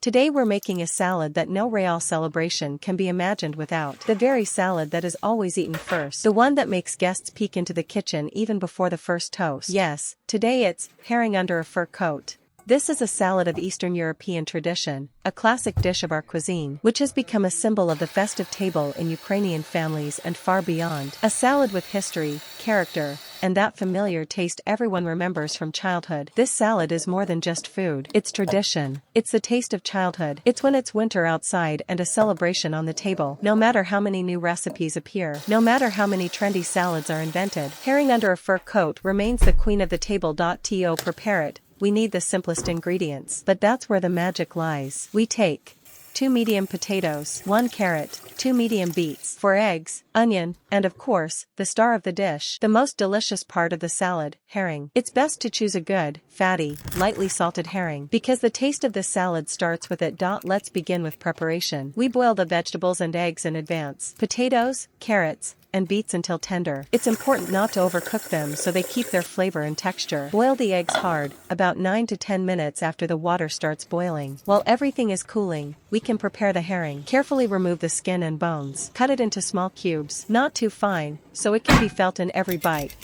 Today we're making a salad that no real celebration can be imagined without. The very salad that is always eaten first. The one that makes guests peek into the kitchen even before the first toast. Yes, today it's herring under a fur coat. This is a salad of Eastern European tradition, a classic dish of our cuisine, which has become a symbol of the festive table in Ukrainian families and far beyond. A salad with history, character, and that familiar taste everyone remembers from childhood. This salad is more than just food. It's tradition. It's the taste of childhood. It's when it's winter outside and a celebration on the table. No matter how many new recipes appear, no matter how many trendy salads are invented, herring under a fur coat remains the queen of the table. To prepare it, we need the simplest ingredients. But that's where the magic lies. We take 2 medium potatoes, 1 carrot, 2 medium beets, 4 eggs, onion, and of course, the star of the dish, the most delicious part of the salad, herring. It's best to choose a good, fatty, lightly salted herring, because the taste of this salad starts with it. Let's begin with preparation. We boil the vegetables and eggs in advance. Potatoes, carrots, and beets until tender. It's important not to overcook them so they keep their flavor and texture. Boil the eggs hard, about 9 to 10 minutes after the water starts boiling. While everything is cooling, we can prepare the herring. Carefully remove the skin and bones. Cut it into small cubes, not too fine, so it can be felt in every bite.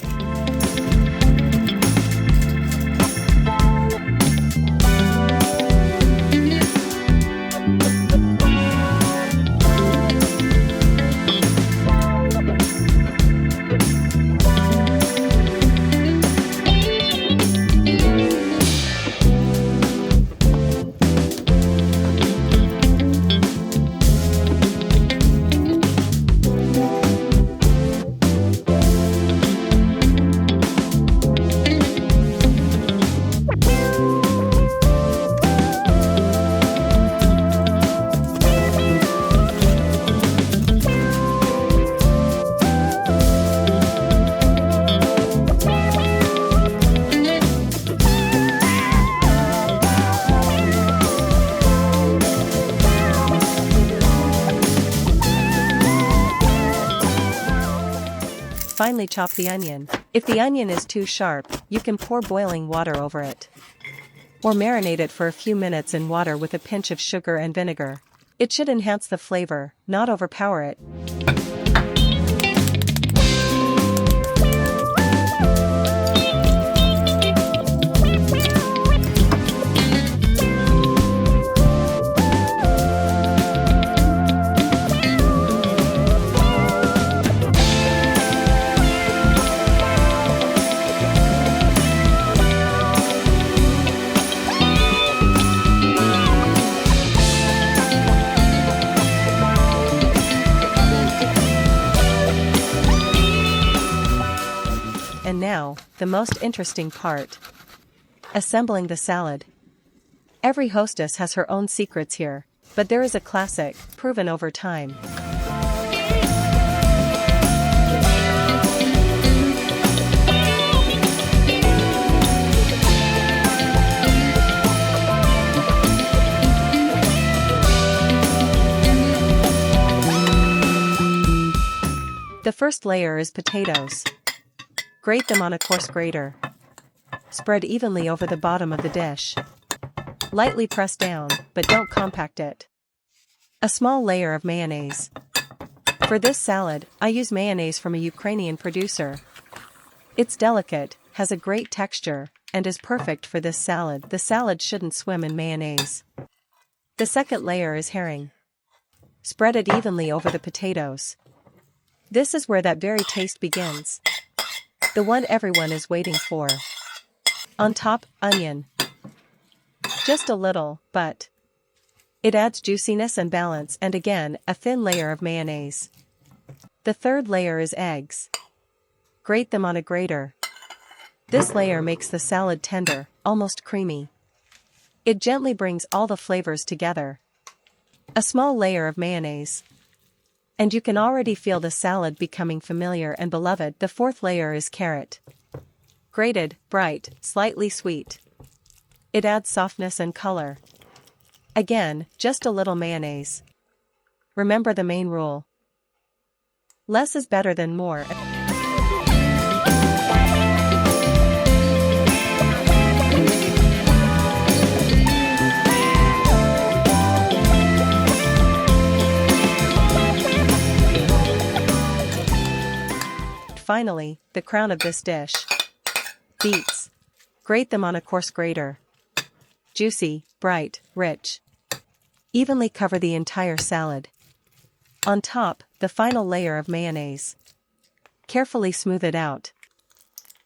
Finely chop the onion. If the onion is too sharp, you can pour boiling water over it. Or marinate it for a few minutes in water with a pinch of sugar and vinegar. It should enhance the flavor, not overpower it. And now, the most interesting part. Assembling the salad. Every hostess has her own secrets here, but there is a classic, proven over time. The first layer is potatoes. Grate them on a coarse grater. Spread evenly over the bottom of the dish. Lightly press down, but don't compact it. A small layer of mayonnaise. For this salad, I use mayonnaise from a Ukrainian producer. It's delicate, has a great texture, and is perfect for this salad. The salad shouldn't swim in mayonnaise. The second layer is herring. Spread it evenly over the potatoes. This is where that very taste begins. The one everyone is waiting for. On top, onion. Just a little, but it adds juiciness and balance, and again, a thin layer of mayonnaise. The third layer is eggs. Grate them on a grater. This layer makes the salad tender, almost creamy. It gently brings all the flavors together. A small layer of mayonnaise. And you can already feel the salad becoming familiar and beloved. The fourth layer is carrot. Grated, bright, slightly sweet. It adds softness and color. Again, just a little mayonnaise. Remember the main rule. Less is better than more. finally, the crown of this dish. Beets. Grate them on a coarse grater. Juicy, bright, rich. Evenly cover the entire salad. On top, the final layer of mayonnaise. Carefully smooth it out.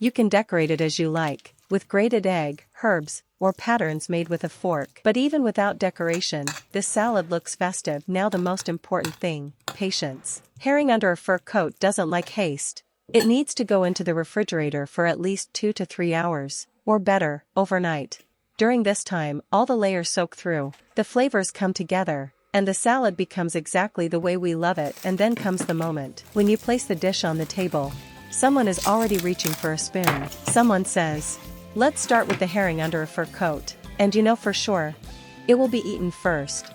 You can decorate it as you like, with grated egg, herbs, or patterns made with a fork. But even without decoration, this salad looks festive. Now the most important thing, patience. Herring under a fur coat doesn't like haste. It needs to go into the refrigerator for at least 2 to 3 hours, or better, overnight. During this time, all the layers soak through, the flavors come together, and the salad becomes exactly the way we love it. And then comes the moment. When you place the dish on the table, someone is already reaching for a spoon. Someone says, "Let's start with the herring under a fur coat." And you know for sure, it will be eaten first.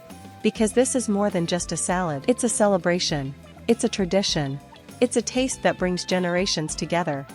Because this is more than just a salad. It's a celebration. It's a tradition. It's a taste that brings generations together.